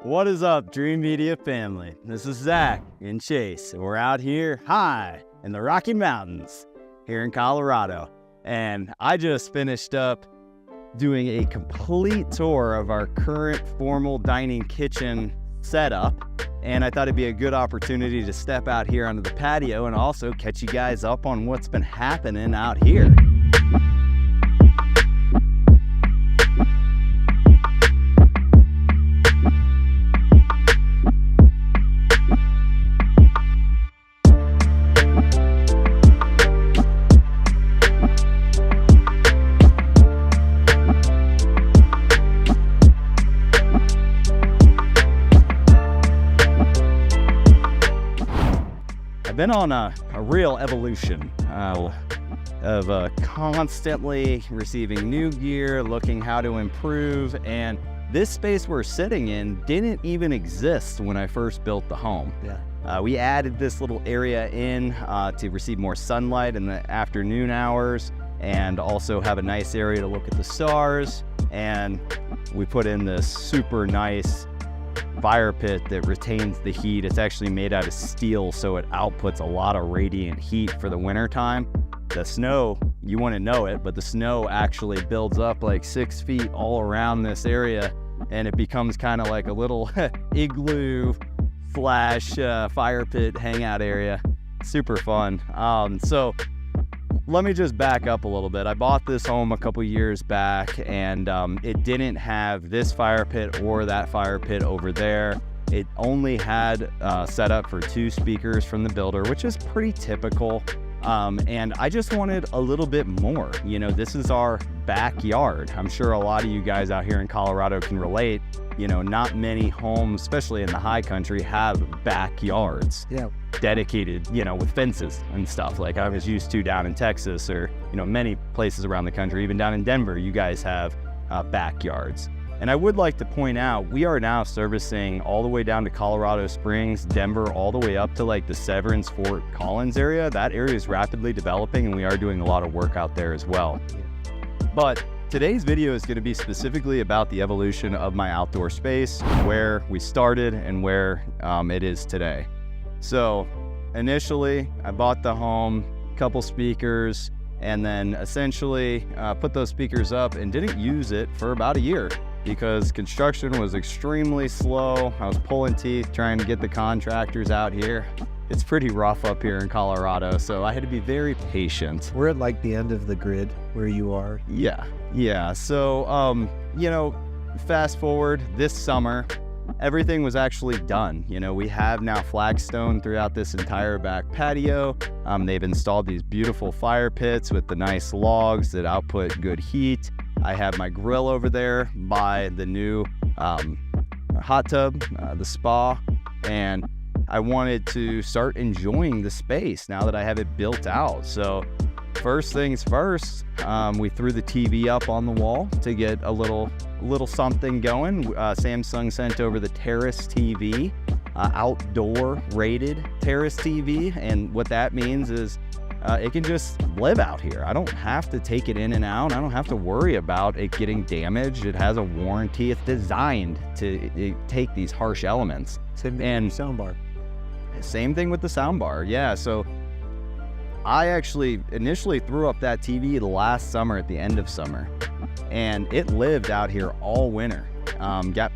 What is up, Dream Media family? This is Zach and Chase. We're out here high in the Rocky Mountains here in Colorado. And I just finished up doing a complete tour of our current formal dining kitchen setup. And I thought it'd be a good opportunity to step out here onto the patio and also catch you guys up on what's been happening out here. I've been on a real evolution of constantly receiving new gear, looking how to improve, and this space we're sitting in didn't even exist when I first built the home. Yeah. We added this little area in to receive more sunlight in the afternoon hours and also have a nice area to look at the stars, and we put in this super nice fire pit that retains the heat. It's actually made out of steel, so it outputs a lot of radiant heat for the winter time. The snow, you wouldn't know it, but the snow actually builds up like 6 feet all around this area, and it becomes kind of like a little igloo slash fire pit hangout area. Super fun. So let me just back up a little bit. I bought this home a couple years back, and it didn't have this fire pit or that fire pit over there. It only had set up for 2 speakers from the builder, which is pretty typical. And I just wanted a little bit more. You know, this is our backyard. I'm sure a lot of you guys out here in Colorado can relate. You know, not many homes, especially in the high country, have backyards. Yeah. Dedicated, you know, with fences and stuff like I was used to down in Texas, or, you know, many places around the country. Even down in Denver, you guys have backyards. And I would like to point out, we are now servicing all the way down to Colorado Springs, Denver, all the way up to like the Severance, Fort Collins area. That area is rapidly developing, and we are doing a lot of work out there as well. But today's video is going to be specifically about the evolution of my outdoor space, where we started and where it is today. So initially, I bought the home, couple speakers, and then essentially put those speakers up and didn't use it for about a year because construction was extremely slow. I was pulling teeth trying to get the contractors out here. It's pretty rough up here in Colorado, so I had to be very patient. We're at like the end of the grid where you are. Yeah. So, you know, fast forward this summer, everything was actually done. You know, we have now flagstone throughout this entire back patio. They've installed these beautiful fire pits with the nice logs that output good heat. I have my grill over there by the new hot tub, the spa, and I wanted to start enjoying the space now that I have it built out. So first things first, we threw the TV up on the wall to get a little something going. Samsung sent over the Terrace TV, outdoor rated Terrace TV, and what that means is it can just live out here. I don't have to take it in and out. I don't have to worry about it getting damaged. It has a warranty. It's designed to take these harsh elements. Same thing with the soundbar. Same thing with the soundbar, yeah. So I actually initially threw up that TV last summer at the end of summer, and it lived out here all winter. Got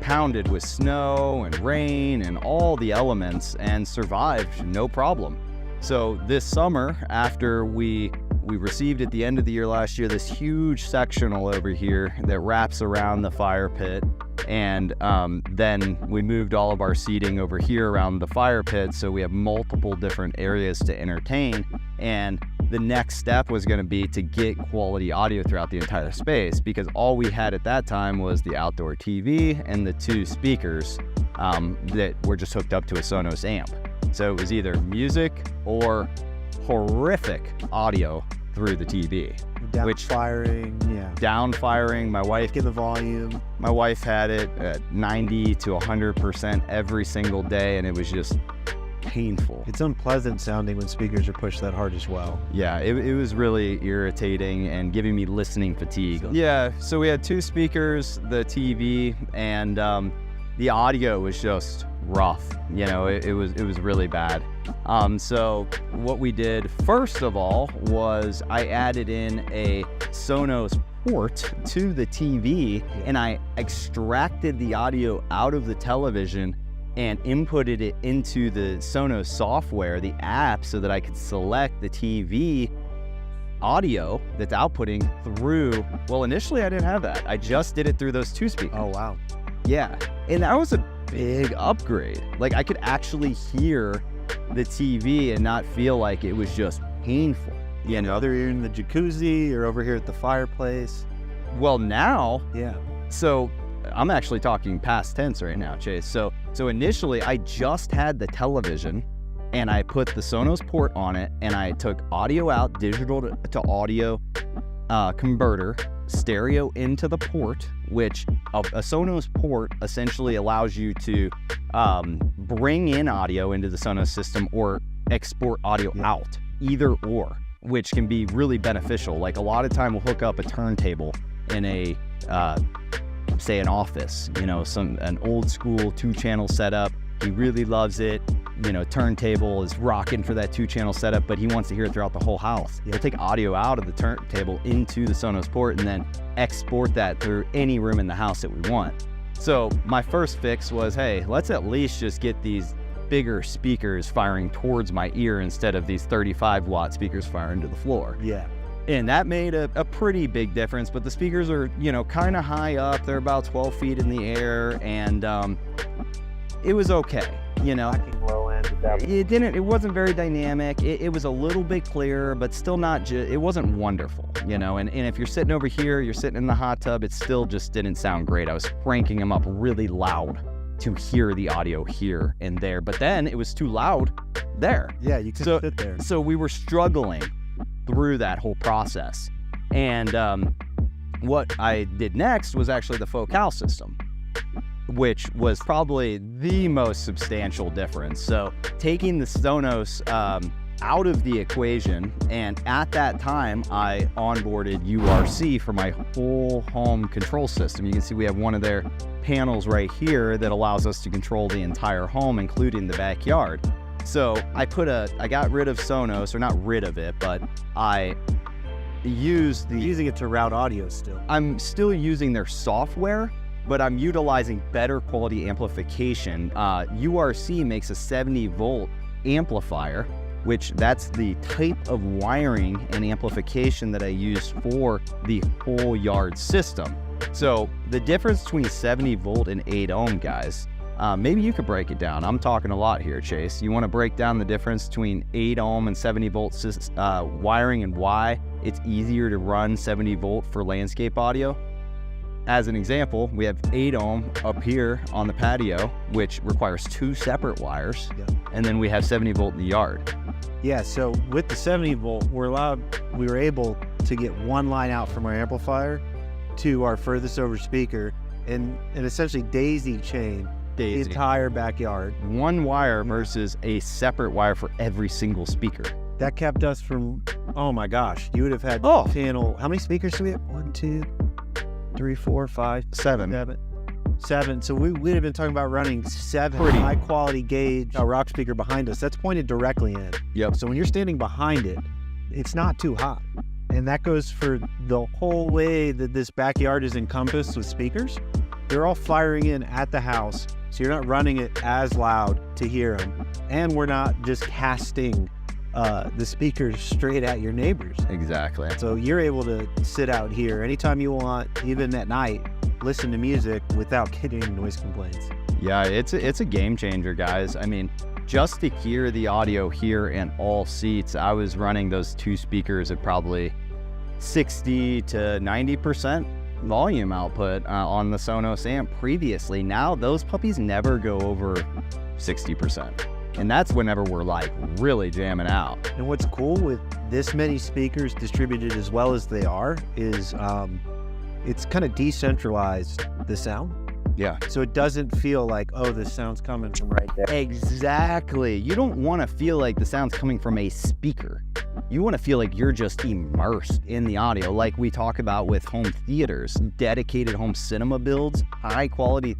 pounded with snow and rain and all the elements and survived no problem. So this summer, after we received at the end of the year last year this huge sectional over here that wraps around the fire pit, and then we moved all of our seating over here around the fire pit, so we have multiple different areas to entertain. And the next step was going to be to get quality audio throughout the entire space, because all we had at that time was the outdoor TV and the 2 speakers that were just hooked up to a Sonos amp. So it was either music or horrific audio through the TV. Downfiring, yeah. Downfiring. My wife, get the volume. My wife had it at 90 to 100% every single day, and it was just painful. It's unpleasant sounding when speakers are pushed that hard as well. Yeah, it was really irritating and giving me listening fatigue. Yeah, so we had 2 speakers, the TV, and the audio was just rough. You know, it was really bad. So what we did first of all was I added in a Sonos port to the TV, and I extracted the audio out of the television and inputted it into the Sonos software, the app, so that I could select the TV audio that's outputting through, well, initially I didn't have that. I just did it through those two speakers. Oh, wow. Yeah, and that was a big upgrade. Like, I could actually hear the TV and not feel like it was just painful. You know, Whether you're in the jacuzzi or over here at the fireplace. well, now, Yeah. so I'm actually talking past tense right now, Chase. So initially I just had the television and I put the Sonos port on it, and I took audio out, digital to audio converter, stereo into the port, which a Sonos port essentially allows you to bring in audio into the Sonos system or export audio out, either or, which can be really beneficial. Like, a lot of time we'll hook up a turntable in a say an office, you know, an old school 2-channel setup. He really loves it. You know, turntable is rocking for that 2-channel setup, but he wants to hear it throughout the whole house. He'll take audio out of the turntable into the Sonos port and then export that through any room in the house that we want. So my first fix was, hey, let's at least just get these bigger speakers firing towards my ear instead of these 35-watt speakers firing to the floor. Yeah. And that made a pretty big difference, but the speakers are, you know, kind of high up. They're about 12 feet in the air, and it was okay. You know, Low end at that it wasn't very dynamic. It was a little bit clearer, but still not, it wasn't wonderful, you know, and if you're sitting over here, you're sitting in the hot tub, it still just didn't sound great. I was cranking them up really loud to hear the audio here and there, but then it was too loud there. Yeah, you can sit there. So we were struggling through that whole process. And what I did next was actually the Focal system, which was probably the most substantial difference. So taking the Sonos out of the equation, and at that time I onboarded URC for my whole home control system. You can see we have one of their panels right here that allows us to control the entire home, including the backyard. So I got rid of Sonos, or not rid of it, but I used Using it to route audio still. I'm still using their software, but I'm utilizing better quality amplification. URC makes a 70-volt amplifier, which that's the type of wiring and amplification that I use for the whole yard system. So the difference between 70 volt and 8 ohm, guys, maybe you could break it down. I'm talking a lot here, Chase. You want to break down the difference between 8 ohm and 70 volt wiring, and why it's easier to run 70 volt for landscape audio? As an example, we have 8 ohm up here on the patio, which requires 2 separate wires, and then we have 70 volt in the yard. Yeah, so with the 70 volt, we were able to get one line out from our amplifier to our furthest over speaker, and essentially daisy chain the entire backyard. One wire versus a separate wire for every single speaker. That kept us from, oh my gosh, you would have had panel, how many speakers do we have? 1, 2, 3, 4, 5, 7. 7. So we'd have been talking about running 7 high quality gauge rock speaker behind us. That's pointed directly in. Yep. So when you're standing behind it, it's not too hot. And that goes for the whole way that this backyard is encompassed with speakers. They're all firing in at the house, so you're not running it as loud to hear them. And we're not just casting the speakers straight at your neighbors. Exactly. So you're able to sit out here anytime you want, even at night, listen to music without getting noise complaints. Yeah, it's a game changer, guys. I mean, just to hear the audio here in all seats, I was running those 2 speakers at probably 60 to 90% volume output on the Sonos amp previously. Now those puppies never go over 60%. And that's whenever we're like really jamming out. And what's cool with this many speakers distributed as well as they are is it's kind of decentralized the sound. Yeah. So it doesn't feel like, oh, the sound's coming from right there. Exactly. You don't want to feel like the sound's coming from a speaker. You want to feel like you're just immersed in the audio, like we talk about with home theaters, dedicated home cinema builds, high quality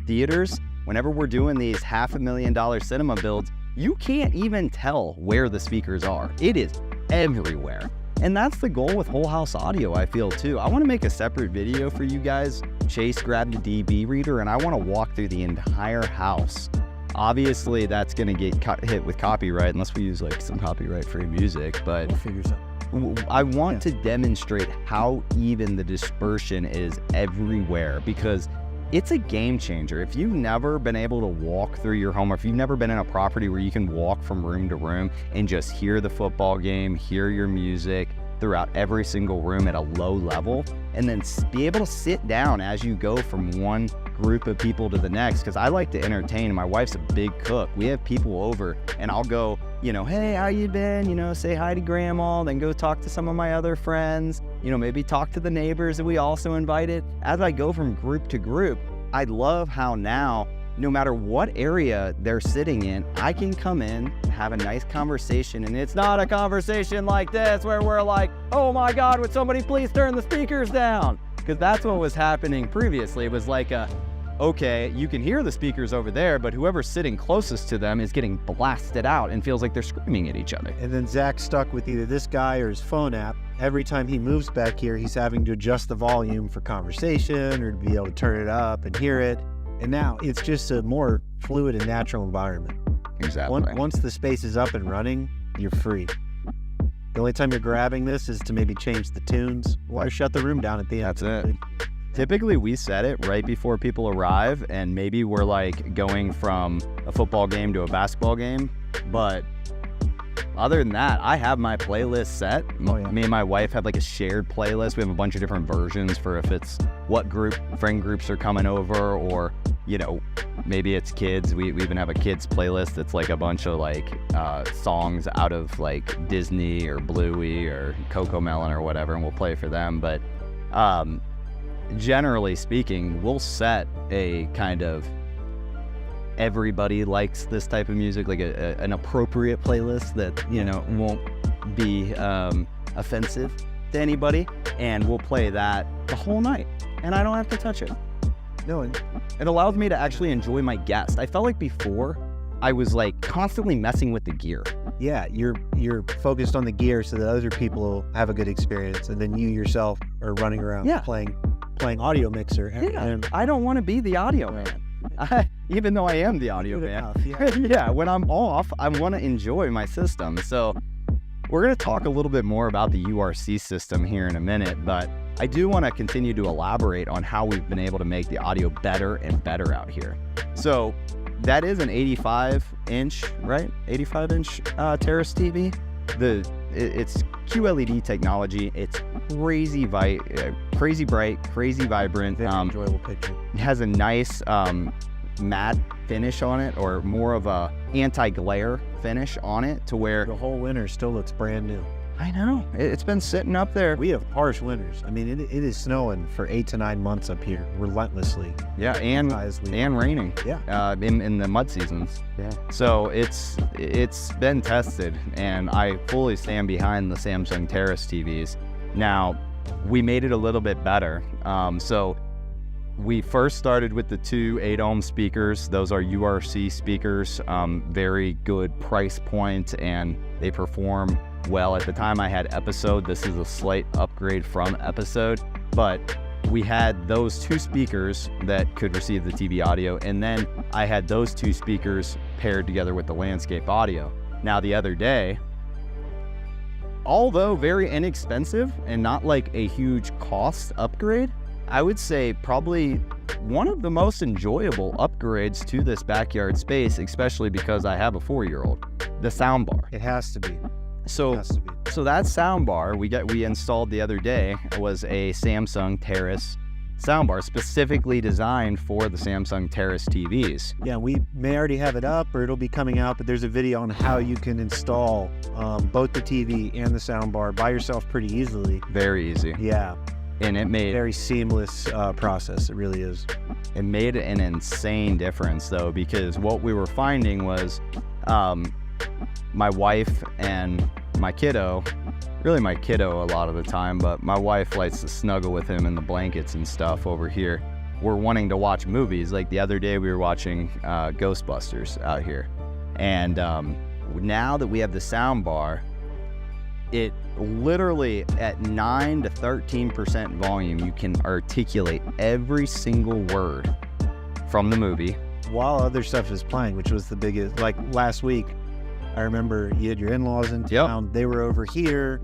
theaters. whenever we're doing these $500,000 cinema builds, you can't even tell where the speakers are. It is everywhere. And that's the goal with whole house audio, I feel too. I want to make a separate video for you guys. Chase grabbed a DB reader and I want to walk through the entire house. Obviously that's going to get hit with copyright unless we use like some copyright free music, but We'll figure something. I want to demonstrate how even the dispersion is everywhere, because it's a game changer. If you've never been able to walk through your home, or if you've never been in a property where you can walk from room to room and just hear the football game, hear your music throughout every single room at a low level, and then be able to sit down as you go from one group of people to the next, because I like to entertain. My wife's a big cook. We have people over and I'll go, you know, hey, how you been? You know, say hi to grandma, then go talk to some of my other friends, you know, maybe talk to the neighbors that we also invited. As I go from group to group, I love how now, no matter what area they're sitting in, I can come in, have a nice conversation, and it's not a conversation like this where we're like, oh my God, would somebody please turn the speakers down? Because that's what was happening previously. It was like okay, you can hear the speakers over there, but whoever's sitting closest to them is getting blasted out and feels like they're screaming at each other. And then Zach's stuck with either this guy or his phone app. Every time he moves back here, he's having to adjust the volume for conversation or to be able to turn it up and hear it. And now it's just a more fluid and natural environment. Exactly. Once the space is up and running, you're free. The only time you're grabbing this is to maybe change the tunes or shut the room down at the end. That's it. Typically, we set it right before people arrive, and maybe we're like going from a football game to a basketball game. But other than that, I have my playlist set. Oh, yeah. Me and my wife have like a shared playlist. We have a bunch of different versions for if it's what friend groups are coming over, or, you know, maybe it's kids. We even have a kids playlist that's like a bunch of like songs out of like Disney or Bluey or Cocomelon or whatever, and we'll play for them. But generally speaking, we'll set a kind of everybody likes this type of music, like an appropriate playlist that, you know, won't be offensive to anybody, and we'll play that the whole night, and I don't have to touch it. No, and It allows me to actually enjoy my guest. I felt like before I was like constantly messing with the gear. yeah, you're focused on the gear so that other people have a good experience, and then you yourself are running around playing audio mixer. And I don't want to be the audio man. Even though I am the audio man. Yeah, when I'm off, I want to enjoy my system. So we're going to talk a little bit more about the URC system here in a minute, but I do want to continue to elaborate on how we've been able to make the audio better and better out here. So that is an 85-inch, right? 85-inch Terrace TV. It's QLED technology. It's crazy bright, crazy vibrant. Very enjoyable picture. It has a nice matte finish on it, or more of a anti-glare finish on it, to where The whole winter still looks brand new. I know it's been sitting up there. We have harsh winters. I mean, it is snowing for 8 to 9 months up here, relentlessly. Yeah, and raining. Yeah. In the mud seasons. Yeah. So it's been tested, and I fully stand behind the Samsung Terrace TVs. Now, we made it a little bit better. So we first started with the two 8-ohm speakers. Those are URC speakers, very good price point, and they perform well. At the time I had Episode. This is a slight upgrade from Episode, but we had those two speakers that could receive the TV audio, and then I had those two speakers paired together with the landscape audio. Now, the other day, although very inexpensive and not like a huge cost upgrade, I would say probably one of the most enjoyable upgrades to this backyard space, especially because I have a 4-year-old, the soundbar. It has to be. So that soundbar we installed the other day was a Samsung Terrace soundbar, specifically designed for the Samsung Terrace TVs. Yeah, we may already have it up, or it'll be coming out, but there's a video on how you can install both the TV and the soundbar by yourself pretty easily. Very easy. Yeah. And it made Very seamless process. It really is. It made an insane difference, though, because what we were finding was my wife and my kiddo, really my kiddo a lot of the time, but my wife likes to snuggle with him in the blankets and stuff over here. we're wanting to watch movies. Like the other day we were watching Ghostbusters out here. And now that we have the soundbar, it literally at 9 to 13% volume, you can articulate every single word from the movie. While other stuff is playing, which was the biggest, like last week, I remember you had your in-laws in town. Yep. They were over here.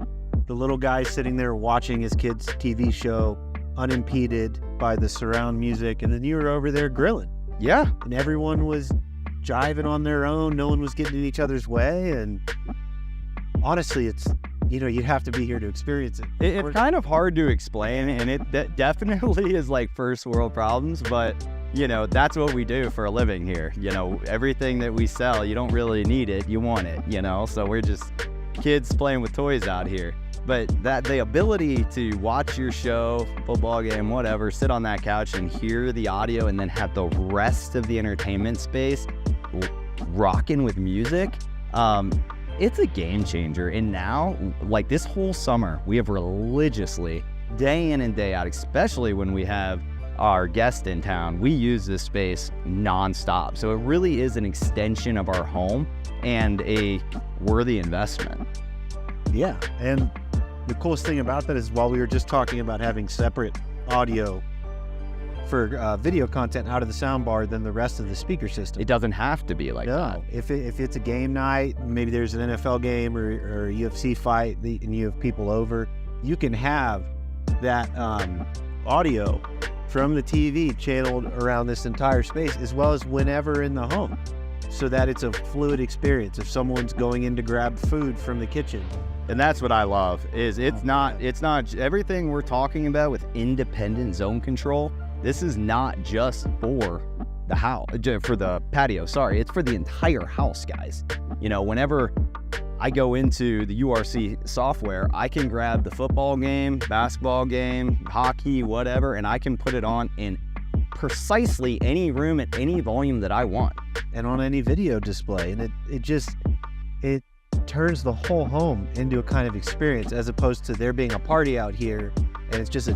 The little guy sitting there watching his kid's TV show, unimpeded by the surround music. And then you were over there grilling. Yeah. And everyone was jiving on their own. No one was getting in each other's way. And honestly, it's, you know, you'd have to be here to experience it. It's kind of hard to explain, and it definitely is like first world problems, but you know, that's what we do for a living here. You know, everything that we sell, you don't really need it, you want it, you know? So we're just kids playing with toys out here. But that the ability to watch your show, football game, whatever, sit on that couch and hear the audio and then have the rest of the entertainment space rocking with music, it's a game changer. And now, like this whole summer, we have religiously, day in and day out, especially when we have our guest in town, we use this space nonstop. So it really is an extension of our home and a worthy investment. Yeah, and the coolest thing about that is while we were just talking about having separate audio for video content out of the soundbar than the rest of the speaker system. It doesn't have to be like that. If it's a game night, maybe there's an NFL game or a UFC fight and you have people over, you can have that audio from the TV channeled around this entire space as well as whenever in the home, so that it's a fluid experience. If someone's going in to grab food from the kitchen. And that's what I love, is it's not everything we're talking about with independent zone control. This is not just for the house, for the patio, sorry, it's for the entire house, guys. You know, whenever I go into the URC software, I can grab the football game, basketball game, hockey, whatever, and I can put it on in precisely any room at any volume that I want. And on any video display. And it turns the whole home into a kind of experience, as opposed to there being a party out here and it's just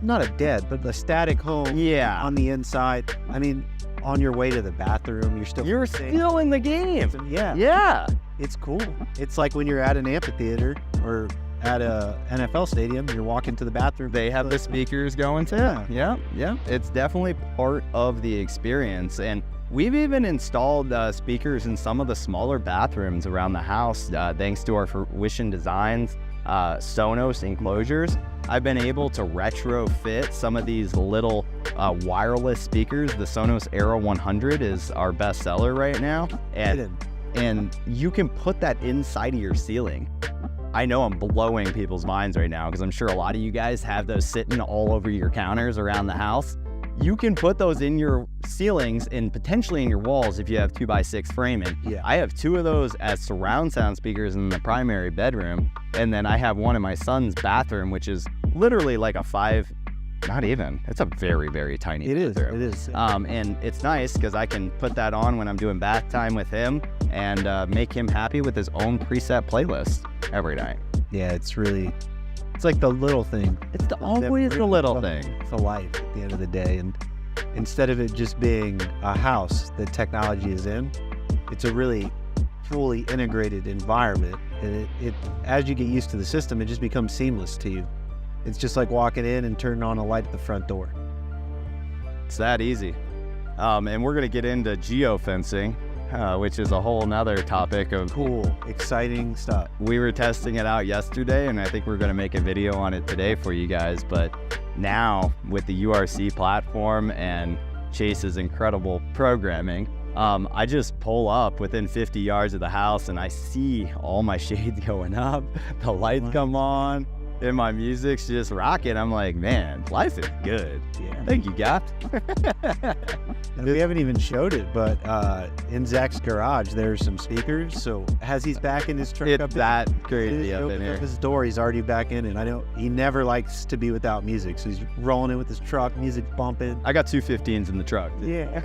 not a dead, but a static home on the inside. I mean, on your way to the bathroom, you're still in the game. Yeah. It's cool. It's like when you're at an amphitheater or at a NFL stadium, you're walking to the bathroom. They have the speakers going too. Yeah. It's definitely part of the experience. And we've even installed speakers in some of the smaller bathrooms around the house, thanks to our Fruition Designs Sonos Enclosures. I've been able to retrofit some of these little wireless speakers. The Sonos Era 100 is our best seller right now. And you can put that inside of your ceiling. I know I'm blowing people's minds right now because I'm sure a lot of you guys have those sitting all over your counters around the house. You can put those in your ceilings and potentially in your walls if you have 2x6 framing. Yeah. I have 2 of those as surround sound speakers in the primary bedroom. And then I have one in my son's bathroom, which is literally like a 5, not even, it's a very, very tiny bathroom. It is. And it's nice because I can put that on when I'm doing bath time with him and make him happy with his own preset playlist every night. Yeah, it's like the little thing. It's always the little thing. It's a life at the end of the day. And instead of it just being a house that technology is in, it's a really fully integrated environment. And it as you get used to the system, it just becomes seamless to you. It's just like walking in and turning on a light at the front door. It's that easy. And we're going to get into geofencing, which is a whole nother topic of cool, exciting stuff. We were testing it out yesterday, and I think we're going to make a video on it today for you guys. But now with the URC platform and Chase's incredible programming, I just pull up within 50 yards of the house and I see all my shades going up, the lights come on, and my music's just rocking. I'm like, man, life is good. Yeah. Thank you, Gapt. We haven't even showed it, but in Zach's garage, there's some speakers. So as he's back in his truck, it's that crazy up in here. His door, he's already back in, and I know he never likes to be without music. So he's rolling in with his truck, music bumping. I got 2 15s in the truck. Yeah.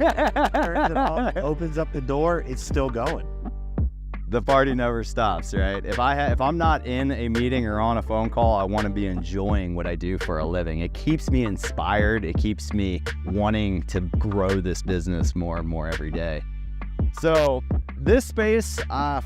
Turns it off, opens up the door, it's still going. The party never stops, right? If I'm not in a meeting or on a phone call, I want to be enjoying what I do for a living. It keeps me inspired. It keeps me wanting to grow this business more and more every day. So this space,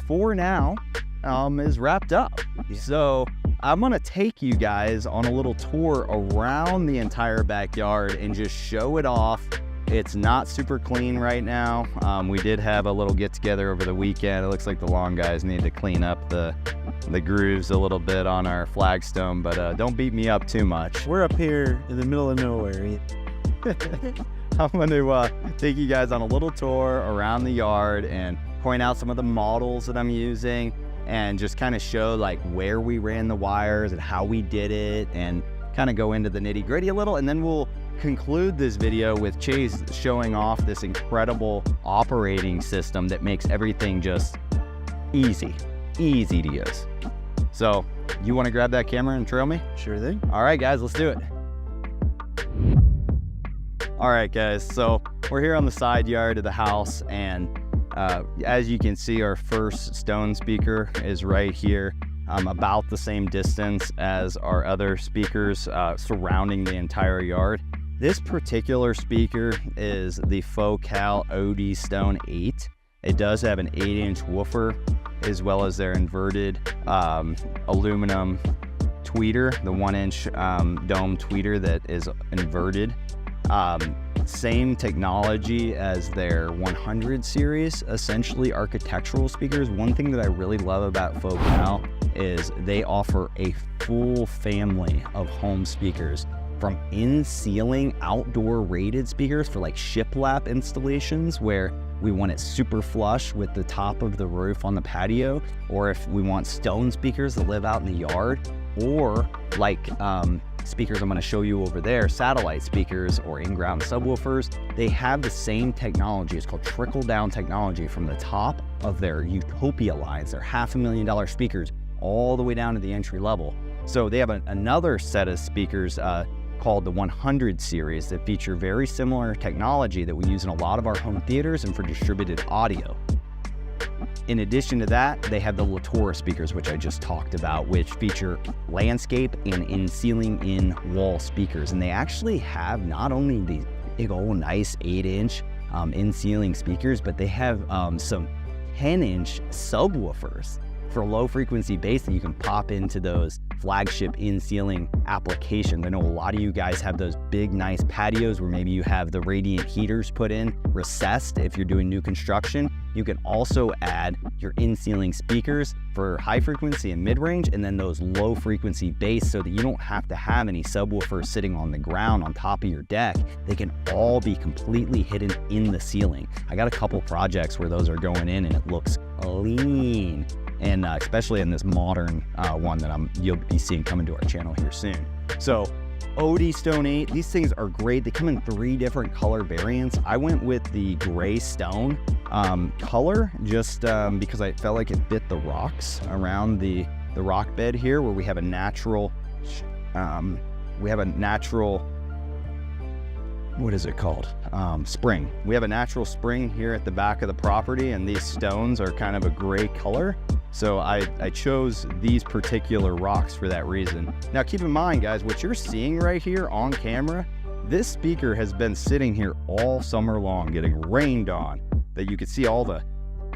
for now, is wrapped up. Yeah. So I'm gonna take you guys on a little tour around the entire backyard and just show it off. It's not super clean right now. We did have a little get together over the weekend. It looks like the lawn guys need to clean up the grooves a little bit on our flagstone, but don't beat me up too much. We're up here in the middle of nowhere. I'm going to take you guys on a little tour around the yard and point out some of the models that I'm using and just kind of show like where we ran the wires and how we did it and kind of go into the nitty gritty a little. And then we'll conclude this video with Chase showing off this incredible operating system that makes everything just easy to use. So you want to grab that camera and trail me? Sure thing. All right, guys, let's do it. All right, guys, so we're here on the side yard of the house, and as you can see, our first stone speaker is right here, about the same distance as our other speakers surrounding the entire yard. This particular speaker is the Focal OD Stone 8. It does have an 8-inch woofer, as well as their inverted aluminum tweeter, the 1-inch dome tweeter that is inverted. Same technology as their 100 series, essentially architectural speakers. One thing that I really love about Focal is they offer a full family of home speakers, from in-ceiling outdoor rated speakers for like shiplap installations where we want it super flush with the top of the roof on the patio, or if we want stone speakers that live out in the yard, or like speakers I'm going to show you over there, satellite speakers or in-ground subwoofers. They have the same technology. It's called trickle-down technology from the top of their Utopia lines. They're $500,000 speakers all the way down to the entry level. So they have another set of speakers called the 100 series that feature very similar technology that we use in a lot of our home theaters and for distributed audio. In addition to that, they have the Littora speakers, which I just talked about, which feature landscape and in-ceiling in-wall speakers. And they actually have not only these big old nice 8-inch in-ceiling speakers, but they have some 10-inch subwoofers for low frequency bass that you can pop into those flagship in-ceiling applications. I know a lot of you guys have those big, nice patios where maybe you have the radiant heaters put in, recessed if you're doing new construction. You can also add your in-ceiling speakers for high frequency and mid-range, and then those low frequency bass so that you don't have to have any subwoofers sitting on the ground on top of your deck. They can all be completely hidden in the ceiling. I got a couple projects where those are going in and it looks clean. And especially in this modern one that you'll be seeing coming to our channel here soon. So OD Stone 8, these things are great. They come in 3 different color variants. I went with the gray stone color just because I felt like it fit the rocks around the rock bed here, where we have a natural, what is it called? Spring. We have a natural spring here at the back of the property, and these stones are kind of a gray color. So I chose these particular rocks for that reason. Now keep in mind, guys, what you're seeing right here on camera, this speaker has been sitting here all summer long, getting rained on. That you could see all the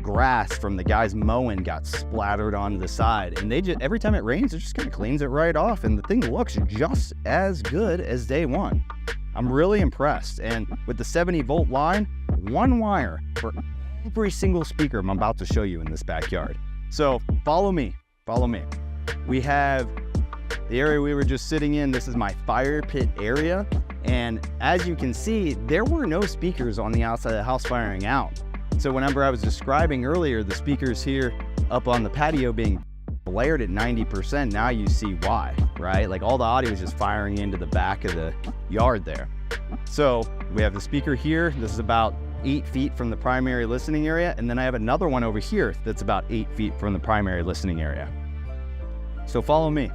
grass from the guys mowing got splattered onto the side. And every time it rains, it just kind of cleans it right off. And the thing looks just as good as day one. I'm really impressed. And with the 70-volt line, 1 wire for every single speaker I'm about to show you in this backyard. So follow me. We have the area we were just sitting in. This is my fire pit area. And as you can see, there were no speakers on the outside of the house firing out. So whenever I was describing earlier the speakers here up on the patio being blared at 90%, now you see why, right? Like all the audio is just firing into the back of the yard there. So we have the speaker here. This is about 8 feet from the primary listening area. And then I have another one over here that's about 8 feet from the primary listening area. So follow me.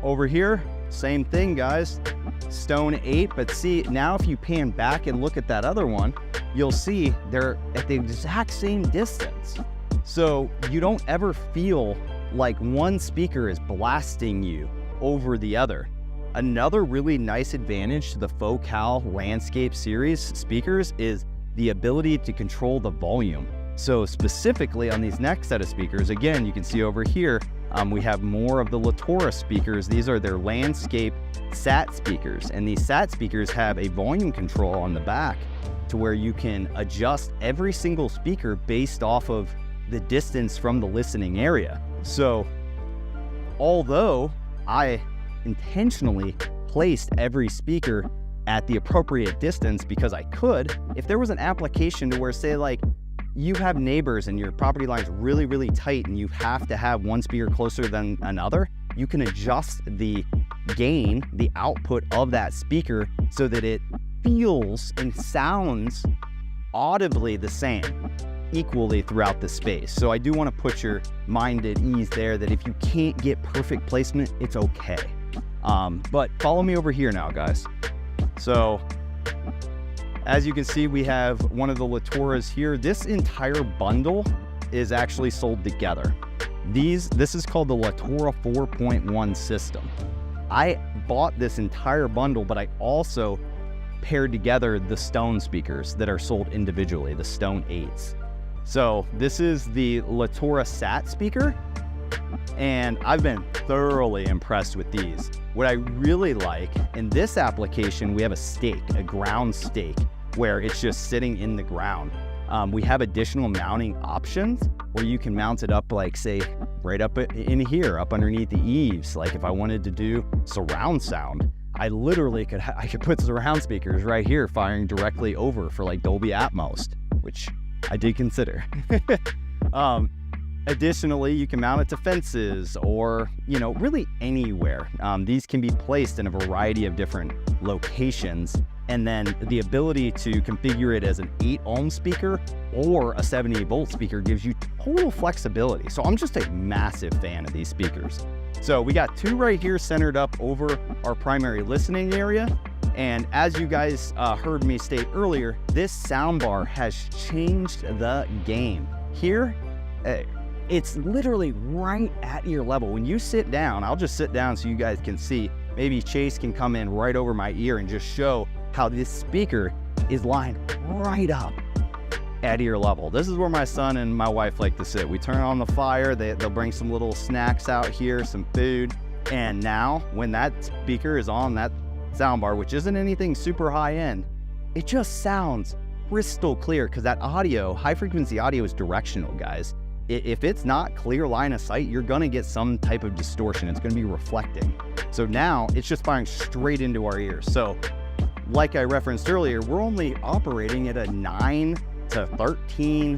Over here, same thing, guys. Stone 8, but see, now if you pan back and look at that other one, you'll see they're at the exact same distance. So you don't ever feel like one speaker is blasting you over the other. Another really nice advantage to the Focal Landscape Series speakers is the ability to control the volume. So specifically on these next set of speakers, again, you can see over here, we have more of the Littora speakers. These are their landscape SAT speakers, and these SAT speakers have a volume control on the back to where you can adjust every single speaker based off of the distance from the listening area. So although I intentionally placed every speaker at the appropriate distance because I could, if there was an application to where, say, like, you have neighbors and your property line's really, really tight and you have to have one speaker closer than another, you can adjust the gain, the output of that speaker so that it feels and sounds audibly the same equally throughout the space. So I do want to put your mind at ease there that if you can't get perfect placement, it's okay. But follow me over here now, guys. So as you can see, we have one of the Littoras here. This entire bundle is actually sold together. This is called the Littora 4.1 system. I bought this entire bundle, but I also paired together the Stone speakers that are sold individually, the Stone 8s. So this is the Littora SAT speaker, and I've been thoroughly impressed with these. What I really like, in this application, we have a stake, a ground stake, where it's just sitting in the ground. We have additional mounting options where you can mount it up, like, say, right up in here, up underneath the eaves. Like if I wanted to do surround sound, I literally could put surround speakers right here firing directly over for like Dolby Atmos, which I did consider. Additionally, you can mount it to fences or, you know, really anywhere. These can be placed in a variety of different locations. And then the ability to configure it as an 8-ohm speaker or a 78-volt speaker gives you total flexibility. So I'm just a massive fan of these speakers. So we got two right here centered up over our primary listening area. And as you guys heard me state earlier, this soundbar has changed the game. Here, it's literally right at ear level. When you sit down, I'll just sit down so you guys can see. Maybe Chase can come in right over my ear and just show how this speaker is lined right up at ear level. This is where my son and my wife like to sit. We turn on the fire, they'll bring some little snacks out here, some food. And now when that speaker is on that soundbar, which isn't anything super high end, it just sounds crystal clear because that audio, high frequency audio, is directional, guys. If it's not clear line of sight, you're gonna get some type of distortion. It's gonna be reflecting. So now it's just firing straight into our ears. So like I referenced earlier, we're only operating at a 9 to 13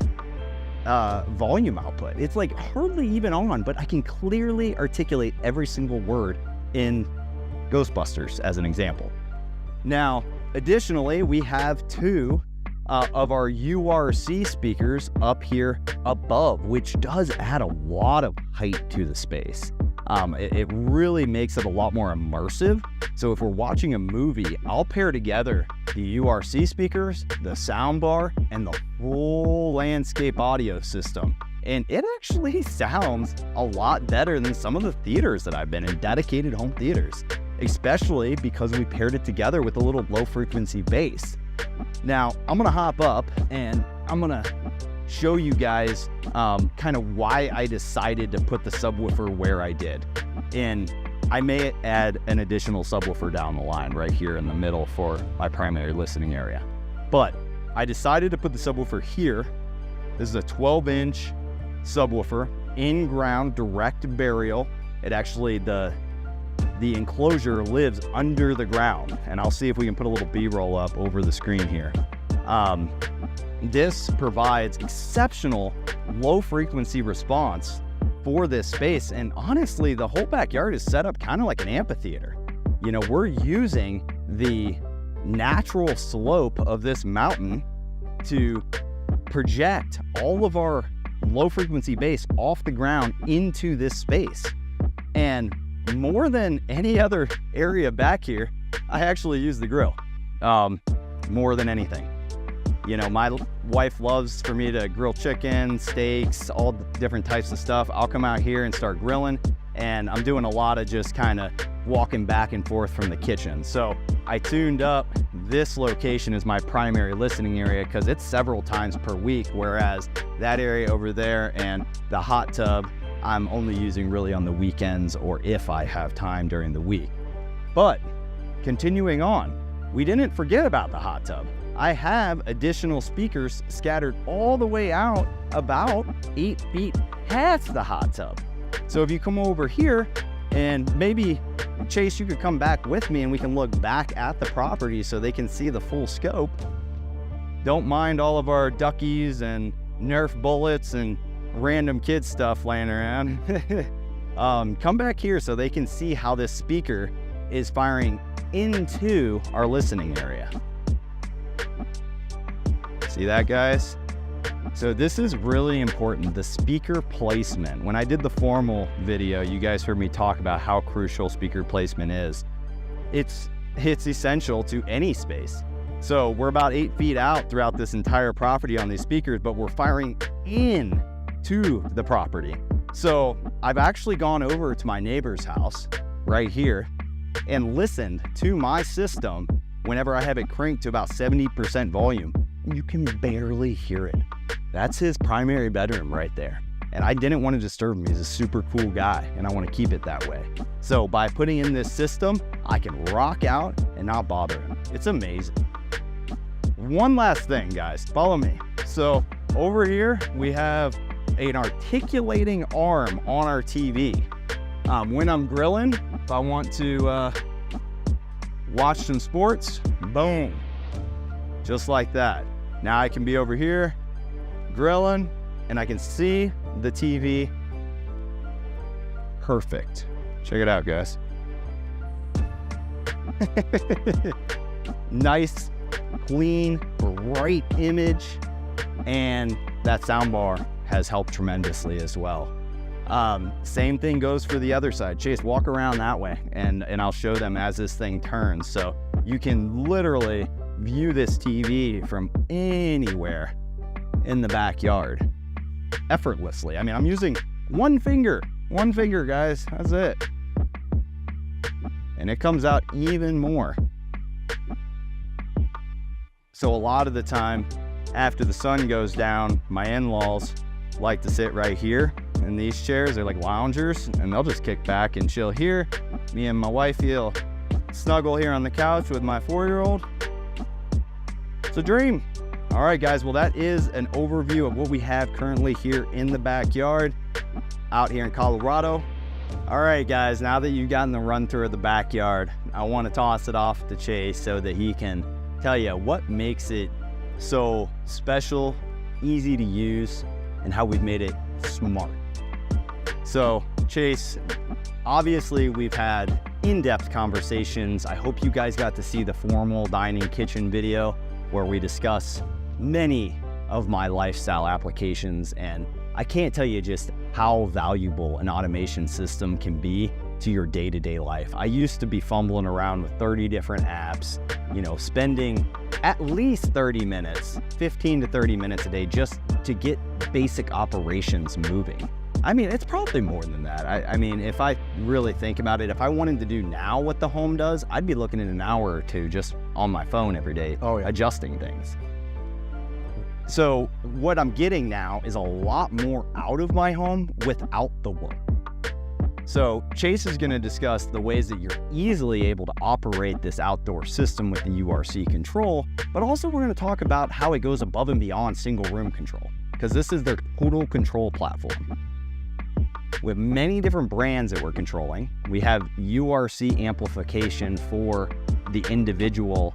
volume output. It's like hardly even on, but I can clearly articulate every single word in Ghostbusters as an example. Now, additionally, we have two of our URC speakers up here above, which does add a lot of height to the space. It really makes it a lot more immersive. So if we're watching a movie, I'll pair together the URC speakers, the soundbar, and the full landscape audio system. And it actually sounds a lot better than some of the theaters that I've been in, dedicated home theaters, especially because we paired it together with a little low frequency bass. Now, I'm gonna hop up and I'm gonna show you guys kind of why I decided to put the subwoofer where I did. And I may add an additional subwoofer down the line right here in the middle for my primary listening area. But I decided to put the subwoofer here. This is a 12-inch subwoofer, in-ground direct burial. It actually, the enclosure lives under the ground. And I'll see if we can put a little B-roll up over the screen here. This provides exceptional low frequency response for this space. And honestly, the whole backyard is set up kind of like an amphitheater. You know, we're using the natural slope of this mountain to project all of our low frequency bass off the ground into this space. And more than any other area back here, I actually use the grill more than anything. You know, my wife loves for me to grill chicken, steaks, all the different types of stuff. I'll come out here and start grilling, and I'm doing a lot of just kind of walking back and forth from the kitchen. So I tuned up this location as my primary listening area because it's several times per week, whereas that area over there and the hot tub, I'm only using really on the weekends or if I have time during the week. But continuing on, we didn't forget about the hot tub. I have additional speakers scattered all the way out about 8 feet past the hot tub. So if you come over here, and maybe Chase, you could come back with me and we can look back at the property so they can see the full scope. Don't mind all of our duckies and Nerf bullets and random kid stuff laying around. Come back here so they can see how this speaker is firing into our listening area. See that, guys? So this is really important, the speaker placement. When I did the formal video, you guys heard me talk about how crucial speaker placement is. It's essential to any space. So we're about 8 feet out throughout this entire property on these speakers, but we're firing in to the property. So I've actually gone over to my neighbor's house right here and listened to my system whenever I have it cranked to about 70% volume. You can barely hear it. That's his primary bedroom right there. And I didn't want to disturb him. He's a super cool guy and I want to keep it that way. So by putting in this system, I can rock out and not bother him. It's amazing. One last thing, guys, follow me. So over here, we have an articulating arm on our TV. When I'm grilling, if I want to watch some sports, boom, just like that. Now I can be over here grilling and I can see the TV. Perfect. Check it out, guys. Nice, clean, bright image, and that soundbar has helped tremendously as well. Same thing goes for the other side. Chase, walk around that way and I'll show them as this thing turns. So you can literally view this TV from anywhere in the backyard effortlessly. I mean, I'm using one finger, guys, that's it. And it comes out even more. So a lot of the time after the sun goes down, my in-laws like to sit right here in these chairs. They're like loungers and they'll just kick back and chill here. Me and my wifey will snuggle here on the couch with my 4-year-old. It's a dream. All right, guys, well, that is an overview of what we have currently here in the backyard out here in Colorado. All right, guys, now that you've gotten the run through of the backyard, I want to toss it off to Chase so that he can tell you what makes it so special, easy to use, and how we've made it smart. So Chase, obviously we've had in-depth conversations. I hope you guys got to see the formal dining kitchen video where we discuss many of my lifestyle applications, and I can't tell you just how valuable an automation system can be to your day-to-day life. I used to be fumbling around with 30 different apps, you know, spending at least 30 minutes, 15 to 30 minutes a day just to get basic operations moving. I mean, it's probably more than that. I mean, if I really think about it, if I wanted to do now what the home does, I'd be looking at an hour or two just on my phone every day, adjusting things. So what I'm getting now is a lot more out of my home without the work. So Chase is going to discuss the ways that you're easily able to operate this outdoor system with the URC control, but also we're going to talk about how it goes above and beyond single room control, because this is their total control platform. With many different brands that we're controlling, we have URC amplification for the individual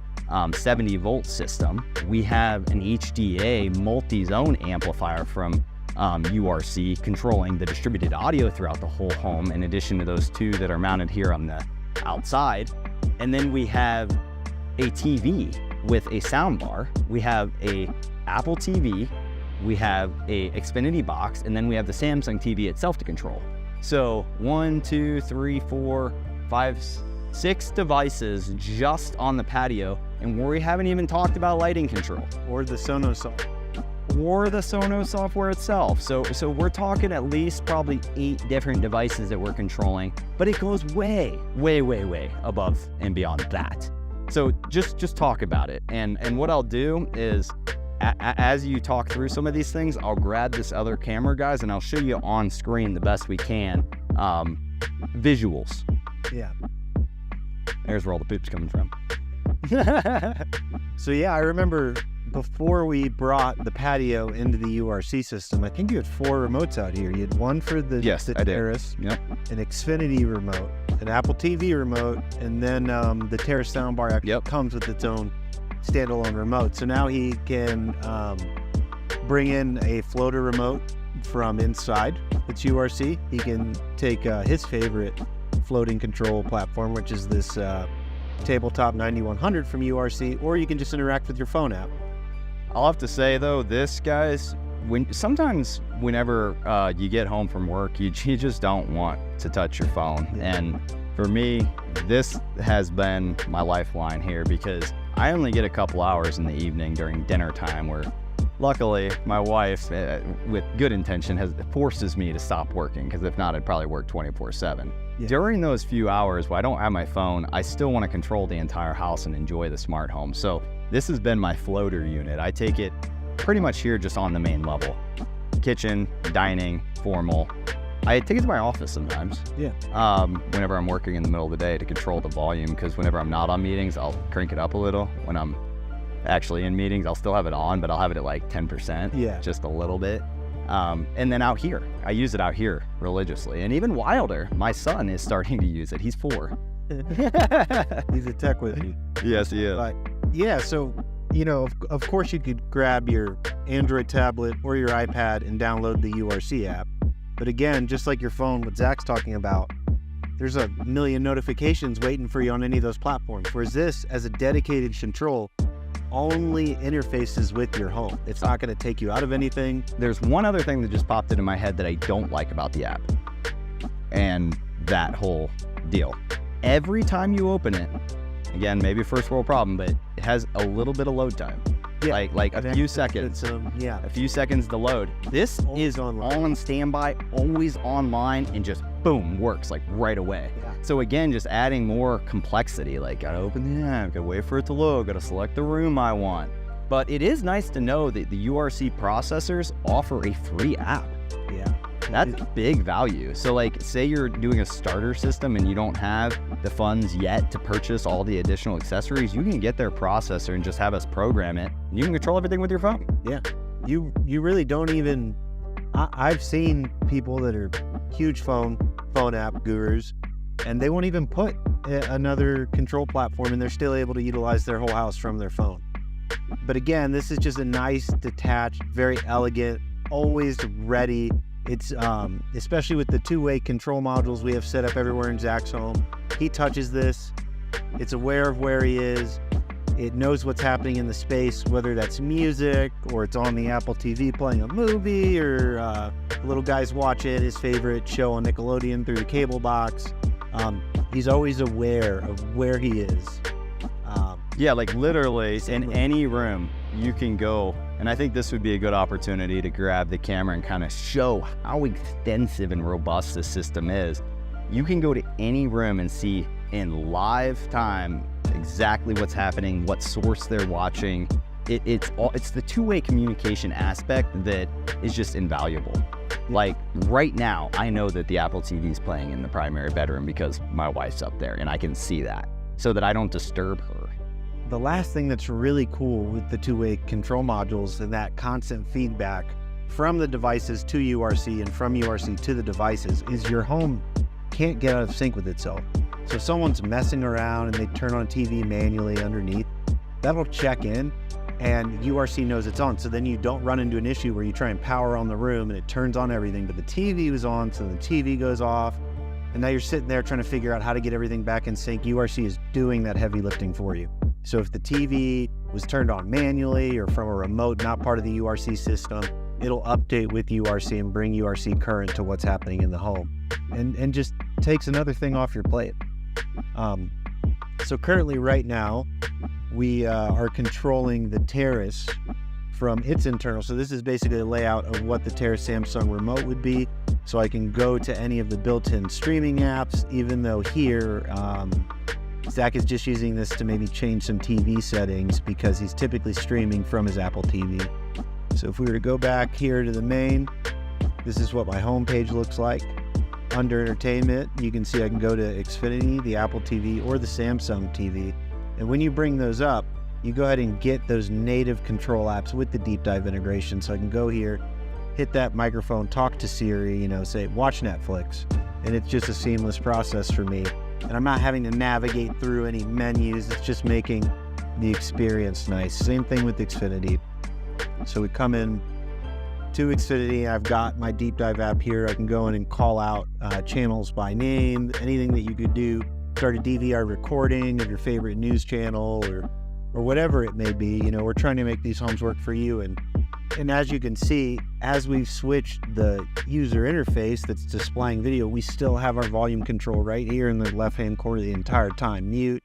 70 volt system. We have an HDA multi-zone amplifier from URC controlling the distributed audio throughout the whole home, in addition to those two that are mounted here on the outside. And then we have a TV with a soundbar. We have a Apple TV. We have a Xfinity box, and then we have the Samsung TV itself to control. So 1, 2, 3, 4, 5, 6 devices just on the patio And we haven't even talked about lighting control. Or the Sonos software. Or the Sonos software itself. So we're talking at least probably 8 different devices that we're controlling, but it goes way, way, way, way above and beyond that. So just talk about it. And what I'll do is, as you talk through some of these things, I'll grab this other camera, guys, and I'll show you on screen the best we can, visuals. Yeah. There's where all the poop's coming from. So yeah, I remember before we brought the patio into the URC system, I think you had 4 remotes out here. You had one for the Terrace, Yep. an Xfinity remote, an Apple TV remote, and then the Terrace soundbar actually comes with its own standalone remote. So now he can bring in a floater remote from inside its URC. He can take his favorite floating control platform, which is this Tabletop 9100 from URC, or you can just interact with your phone app. I'll have to say though, this, guys, sometimes whenever you get home from work, you just don't want to touch your phone. Yeah. And for me, this has been my lifeline here, because I only get a couple hours in the evening during dinner time, where luckily my wife, with good intention, forces me to stop working, because if not, I'd probably work 24/7. Yeah. During those few hours where I don't have my phone, I still want to control the entire house and enjoy the smart home. So this has been my floater unit. I take it pretty much here just on the main level. Kitchen, dining, formal. I take it to my office sometimes. Yeah. Whenever I'm working in the middle of the day to control the volume, because whenever I'm not on meetings, I'll crank it up a little. When I'm actually in meetings, I'll still have it on, but I'll have it at like 10%, just a little bit. And then out here, I use it out here religiously. And even Wilder, my son, is starting to use it. He's 4. He's a tech wizard. Yes, he is. But yeah, so, you know, of course you could grab your Android tablet or your iPad and download the URC app. But again, just like your phone, what Zach's talking about, there's a million notifications waiting for you on any of those platforms. Whereas this, as a dedicated control, only interfaces with your home. It's not going to take you out of anything. There's one other thing that just popped into my head that I don't like about the app, and that whole deal. Every time you open it, again, maybe a first world problem, but it has a little bit of load time. Yeah. Like a few seconds. A few seconds to load. This is on standby, always online, and just boom, works like right away. Yeah. So again, just adding more complexity, like gotta open the app, gotta wait for it to load, gotta select the room I want. But it is nice to know that the URC processors offer a free app. Yeah. That's big value. So like, say you're doing a starter system and you don't have the funds yet to purchase all the additional accessories, you can get their processor and just have us program it. You can control everything with your phone. Yeah. You really don't even, I've seen people that are huge phone app gurus, and they won't even put another control platform, and they're still able to utilize their whole house from their phone. But again, this is just a nice, detached, very elegant, always ready. It's especially with the 2-way control modules we have set up everywhere in Zach's home. He touches this, it's aware of where he is. It knows what's happening in the space, whether that's music or it's on the Apple TV playing a movie, or a little guy's watching his favorite show on Nickelodeon through the cable box. He's always aware of where he is. Yeah, like literally in any room you can go, and I think this would be a good opportunity to grab the camera and kind of show how extensive and robust this system is. You can go to any room and see in live time exactly what's happening, what source they're watching. It's the 2-way communication aspect that is just invaluable. Like right now, I know that the Apple TV is playing in the primary bedroom because my wife's up there, and I can see that so that I don't disturb her. The last thing that's really cool with the 2-way control modules and that constant feedback from the devices to URC and from URC to the devices is your home can't get out of sync with itself. So if someone's messing around and they turn on a TV manually underneath, that'll check in and URC knows it's on. So then you don't run into an issue where you try and power on the room and it turns on everything, but the TV was on, so the TV goes off. And now you're sitting there trying to figure out how to get everything back in sync. URC is doing that heavy lifting for you. So if the TV was turned on manually or from a remote not part of the URC system, it'll update with URC and bring URC current to what's happening in the home, and just takes another thing off your plate. So currently right now, we are controlling the Terrace from its internal. So this is basically a layout of what the Terrace Samsung remote would be. So I can go to any of the built-in streaming apps, even though here, Zach is just using this to maybe change some TV settings because he's typically streaming from his Apple TV. So if we were to go back here to the main, this is what my home page looks like. Under entertainment, you can see I can go to Xfinity, the Apple TV, or the Samsung TV. And when you bring those up, you go ahead and get those native control apps with the deep dive integration. So I can go here, hit that microphone, talk to Siri, say watch Netflix. And it's just a seamless process for me. And I'm not having to navigate through any menus. It's just making the experience nice. Same thing with Xfinity. So we come in to Xfinity. I've got my deep dive app here. I can go in and call out channels by name, anything that you could do. Start a DVR recording of your favorite news channel or whatever it may be. We're trying to make these homes work for you. And as you can see, as we've switched the user interface that's displaying video, we still have our volume control right here in the left-hand corner the entire time. Mute,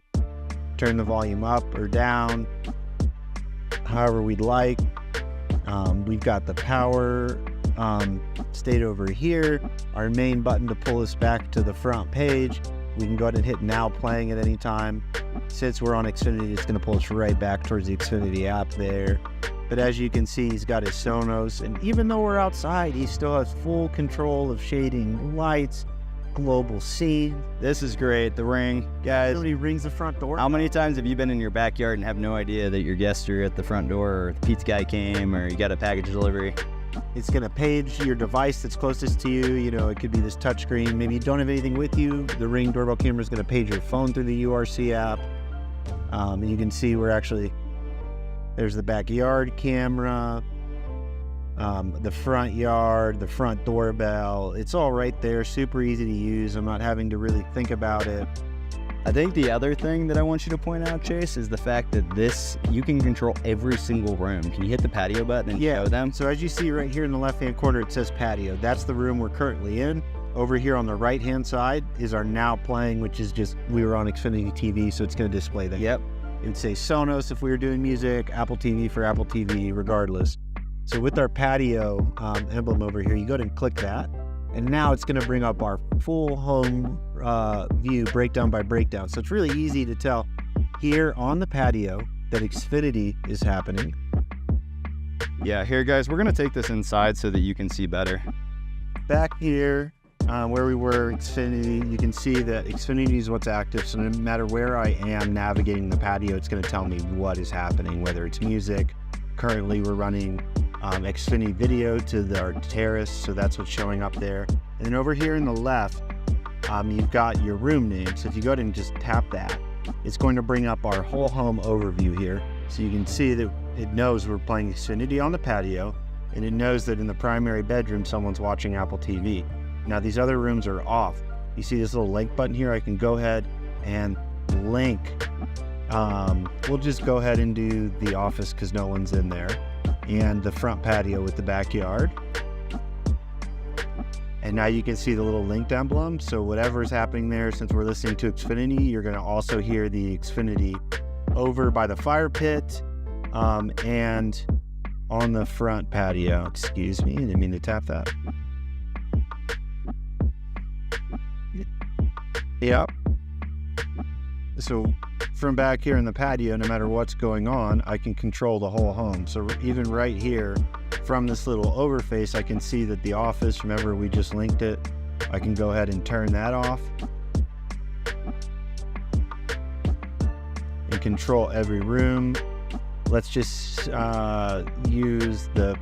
turn the volume up or down, however we'd like. We've got the power state over here, our main button to pull us back to the front page. We can go ahead and hit now playing at any time. Since we're on Xfinity, it's going to pull us right back towards the Xfinity app there. But as you can see, he's got his Sonos, and even though we're outside, he still has full control of shading, lights, global scene. This is great. The Ring, guys. Somebody rings the front door. How many times have you been in your backyard and have no idea that your guests are at the front door, or the pizza guy came, or you got a package delivery? It's going to page your device that's closest to you. It could be this touchscreen. Maybe you don't have anything with you. The Ring doorbell camera is going to page your phone through the URC app. And you can see there's the backyard camera, the front yard, the front doorbell. It's all right there, super easy to use. I'm not having to really think about it. I think the other thing that I want you to point out, Chase, is the fact that you can control every single room. Can you hit the patio button and show them? So as you see right here in the left-hand corner, it says patio. That's the room we're currently in. Over here on the right-hand side is our now playing, which is just, we were on Xfinity TV, so it's going to display that. Yep. It would say Sonos if we were doing music, Apple TV for Apple TV, regardless. So with our patio emblem over here, you go ahead and click that. And now it's going to bring up our full home view, breakdown by breakdown. So it's really easy to tell here on the patio that Xfinity is happening. Yeah, here, guys, we're going to take this inside so that you can see better. Back here, where we were, Xfinity, you can see that Xfinity is what's active. So no matter where I am navigating the patio, it's going to tell me what is happening, whether it's music. Currently, we're running Xfinity video to our Terrace, so that's what's showing up there. And then over here in the left, you've got your room name. So if you go ahead and just tap that, it's going to bring up our whole home overview here. So you can see that it knows we're playing Xfinity on the patio, and it knows that in the primary bedroom, someone's watching Apple TV. Now these other rooms are off. You see this little link button here? I can go ahead and link. We'll just go ahead and do the office because no one's in there, and the front patio with the backyard. And now you can see the little linked emblem. So whatever's happening there, since we're listening to Xfinity, you're going to also hear the Xfinity over by the fire pit and on the front patio. Excuse me, I didn't mean to tap that. Yep. So from back here in the patio, no matter what's going on, I can control the whole home. So even right here from this little overface, I can see that the office, remember we just linked it. I can go ahead and turn that off and control every room. Let's just use the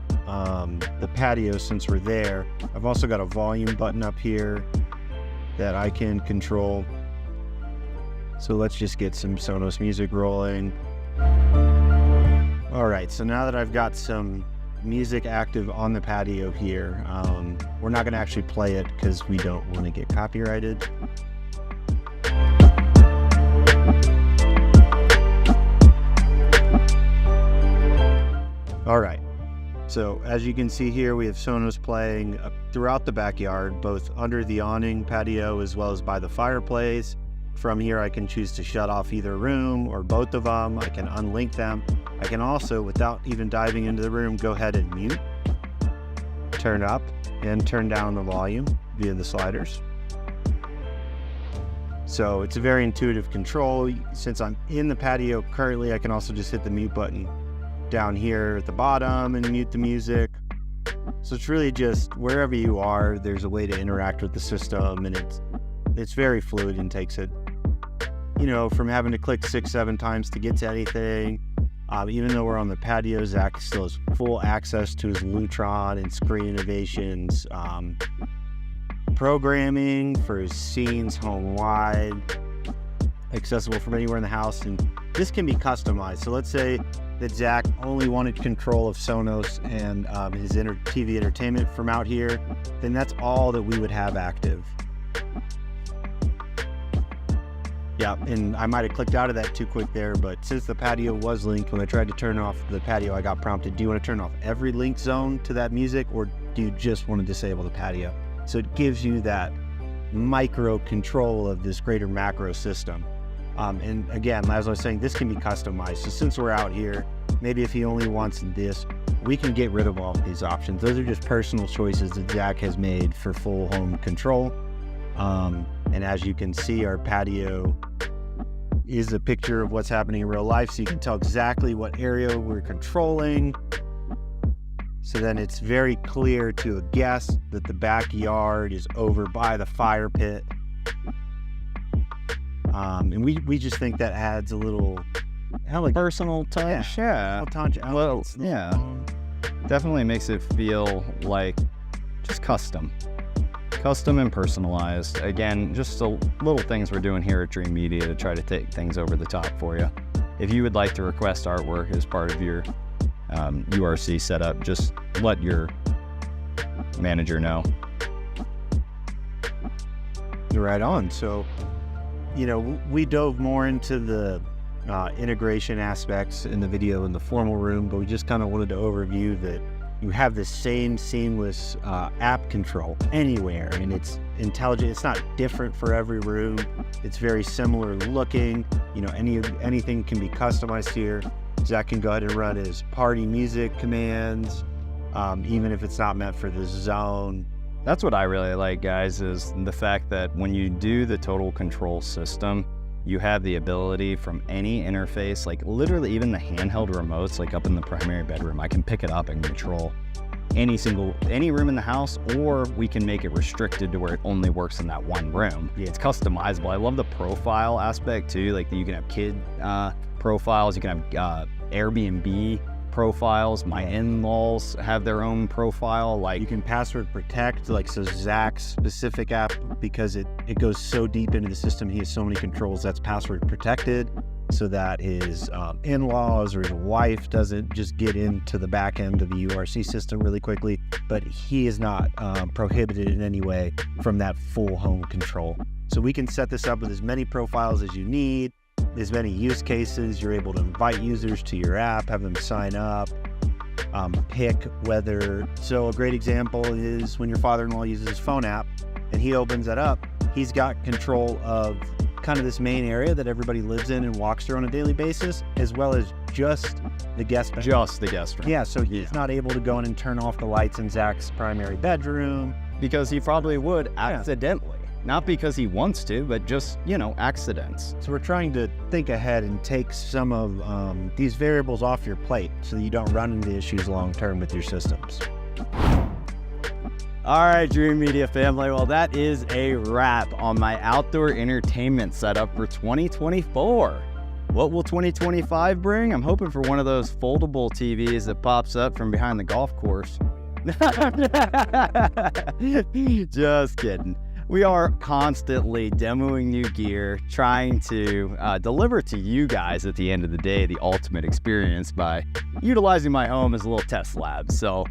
patio since we're there. I've also got a volume button up here that I can control. So let's just get some Sonos music rolling. All right, so now that I've got some music active on the patio here, we're not gonna actually play it because we don't wanna get copyrighted. All right, so as you can see here, we have Sonos playing throughout the backyard, both under the awning patio as well as by the fireplace From here, I can choose to shut off either room or both of them. I can unlink them. I can also, without even diving into the room, go ahead and mute, turn up and turn down the volume via the sliders. So it's a very intuitive control. Since I'm in the patio currently, I can also just hit the mute button down here at the bottom and mute the music. So it's really just wherever you are, there's a way to interact with the system, and it's very fluid and takes it, you know, from having to click 6-7 times to get to anything. Even though we're on the patio, Zach still has full access to his Lutron and Screen Innovations programming for his scenes home-wide, accessible from anywhere in the house, and this can be customized. So let's say that Zach only wanted control of Sonos and his TV entertainment from out here, then that's all that we would have active. Yeah, and I might have clicked out of that too quick there, but since the patio was linked, when I tried to turn off the patio, I got prompted, do you want to turn off every link zone to that music, or do you just want to disable the patio? So it gives you that micro control of this greater macro system. And again, as I was saying, this can be customized. So since we're out here, maybe if he only wants this, we can get rid of all of these options. Those are just personal choices that Zach has made for full home control. And as you can see, our patio is a picture of what's happening in real life, so you can tell exactly what area we're controlling. So then it's very clear to a guest that the backyard is over by the fire pit. And we just think that adds a little Personal touch, yeah. Well, yeah. Definitely makes it feel like just custom and personalized. Again, just the little things we're doing here at Dream Media to try to take things over the top for you. If you would like to request artwork as part of your URC setup, just let your manager know. Right on. So, you know, we dove more into the integration aspects in the video in the formal room, but we just kind of wanted to overview that you have the same seamless app control anywhere, and it's intelligent. It's not different for every room. It's very similar looking. You know, anything can be customized here. Zach can go ahead and run his party music commands, even if it's not meant for this zone. That's what I really like, guys, is the fact that when you do the total control system, you have the ability from any interface, like literally even the handheld remotes, like up in the primary bedroom, I can pick it up and control any room in the house, or we can make it restricted to where it only works in that one room. Yeah. It's customizable. I love the profile aspect too. Like you can have kid profiles, you can have Airbnb profiles. My in-laws have their own profile. Like you can password protect, like so Zach's specific app, because it goes so deep into the system, he has so many controls that's password protected, so that his in-laws or his wife doesn't just get into the back end of the URC system really quickly, but he is not prohibited in any way from that full home control. So we can set this up with as many profiles as you need, as many use cases. You're able to invite users to your app, have them sign up, pick whether. So a great example is when your father-in-law uses his phone app and he opens that up, he's got control of kind of this main area that everybody lives in and walks through on a daily basis, as well as just the guest bedroom. Just the guest room. Yeah, so he's not able to go in and turn off the lights in Zach's primary bedroom. Because he probably would accidentally. Not because he wants to, but just, you know, accidents. So we're trying to think ahead and take some of these variables off your plate so that you don't run into issues long-term with your systems. All right, Dream Media family. Well, that is a wrap on my outdoor entertainment setup for 2024. What will 2025 bring? I'm hoping for one of those foldable TVs that pops up from behind the golf course. Just kidding. We are constantly demoing new gear, trying to deliver to you guys at the end of the day the ultimate experience by utilizing my home as a little test lab. So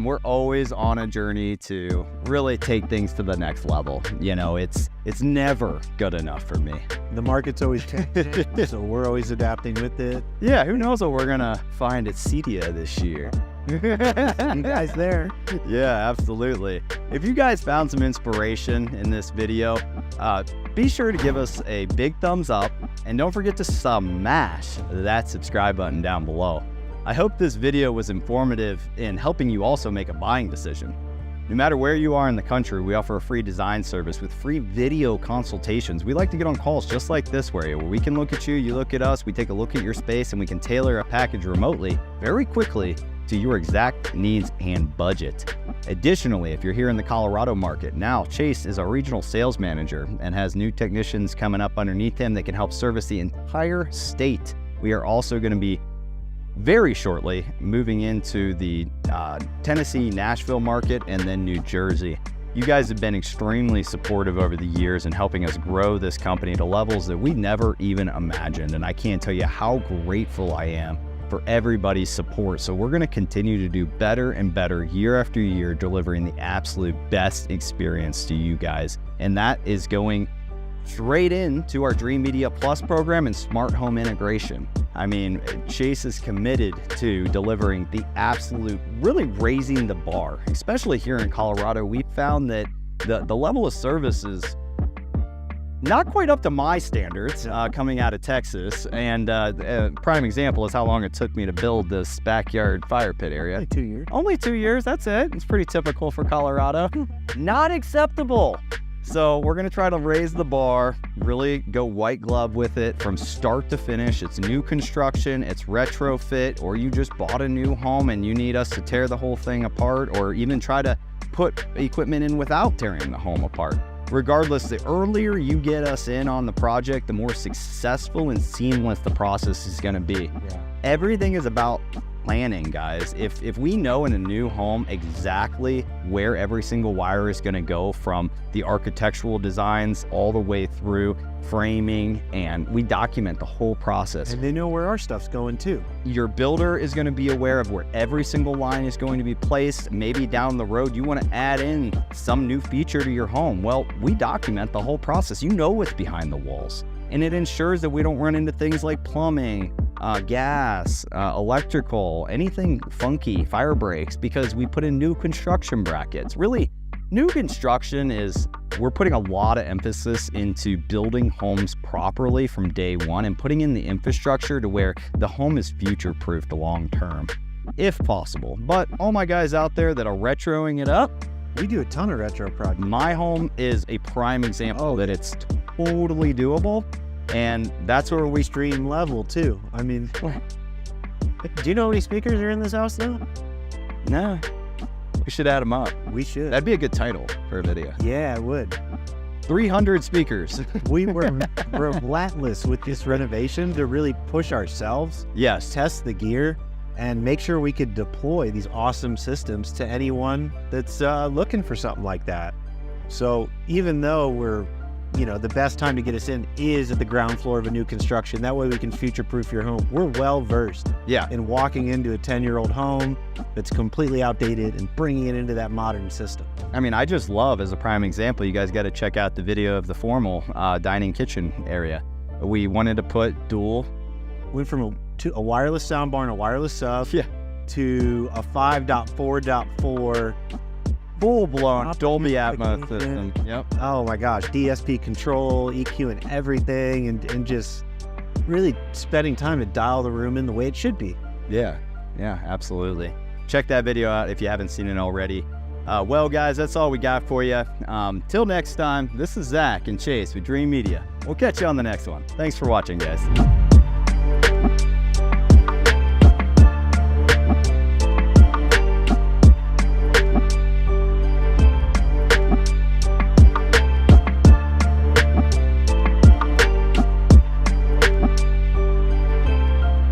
we're always on a journey to really take things to the next level. You know, it's never good enough for me. The market's always changing, so we're always adapting with it. Yeah, who knows what we're gonna find at CEDIA this year. You guys there? Yeah, absolutely. If you guys found some inspiration in this video, be sure to give us a big thumbs up and don't forget to smash that subscribe button down below. I hope this video was informative in helping you also make a buying decision. No matter where you are in the country, we offer a free design service with free video consultations. We like to get on calls just like this where we can look at you, you look at us, we take a look at your space, and we can tailor a package remotely very quickly to your exact needs and budget. Additionally, if you're here in the Colorado market, now Chase is our regional sales manager and has new technicians coming up underneath him that can help service the entire state. We are also going to be very shortly moving into the Tennessee, Nashville market, and then New Jersey. You guys have been extremely supportive over the years in helping us grow this company to levels that we never even imagined, and I can't tell you how grateful I am for everybody's support. So we're going to continue to do better and better year after year, delivering the absolute best experience to you guys, and that is going straight into our Dream Media Plus program and smart home integration. I mean, Chase is committed to delivering the absolute, really raising the bar, especially here in Colorado. We found that the level of service is not quite up to my standards coming out of Texas. And a prime example is how long it took me to build this backyard fire pit area. Only 2 years. Only 2 years, that's it. It's pretty typical for Colorado. Not acceptable. So we're gonna try to raise the bar, really go white glove with it from start to finish. It's new construction, it's retrofit, or you just bought a new home and you need us to tear the whole thing apart, or even try to put equipment in without tearing the home apart. Regardless, the earlier you get us in on the project, the more successful and seamless the process is gonna be. Yeah. Everything is about planning, guys. If we know in a new home exactly where every single wire is going to go, from the architectural designs all the way through framing, and we document the whole process. And they know where our stuff's going too. Your builder is going to be aware of where every single line is going to be placed. Maybe down the road you want to add in some new feature to your home. Well, we document the whole process. You know what's behind the walls. And it ensures that we don't run into things like plumbing, gas, electrical, anything funky, fire breaks, because we put in new construction brackets. Really, new construction is, we're putting a lot of emphasis into building homes properly from day one and putting in the infrastructure to where the home is future-proofed long term, if possible. But all my guys out there that are retroing it up, We do a ton of retro projects. my home is a prime example that it's totally doable. And that's where we Stream level too. I mean, do you know how many speakers are in this house though? No, we should add them up. We should. That'd be a good title for a video. Yeah, it would. 300 speakers. We're relentless with this renovation to really push ourselves, Yes. test the gear, and make sure we could deploy these awesome systems to anyone that's looking for something like that. So even though we're, the best time to get us in is at the ground floor of a new construction. That way we can future-proof your home. We're well-versed Yeah. in walking into a 10-year-old home that's completely outdated and bringing it into that modern system. I mean, I just love, as a prime example, you guys got to check out the video of the formal dining kitchen area. We wanted to put dual. Went from a wireless soundbar and a wireless sub Yeah. to a 5.4.4 Full-blown Dolby Atmos amplification. system. Yep. Oh my gosh, DSP control, EQ and everything, and just really spending time to dial the room in the way it should be. Yeah. Yeah, absolutely. Check that video out if you haven't seen it already. Well, guys, that's all we got for you. Till next time, this is Zach and Chase with Dream Media. We'll catch you on the next one. Thanks for watching, guys.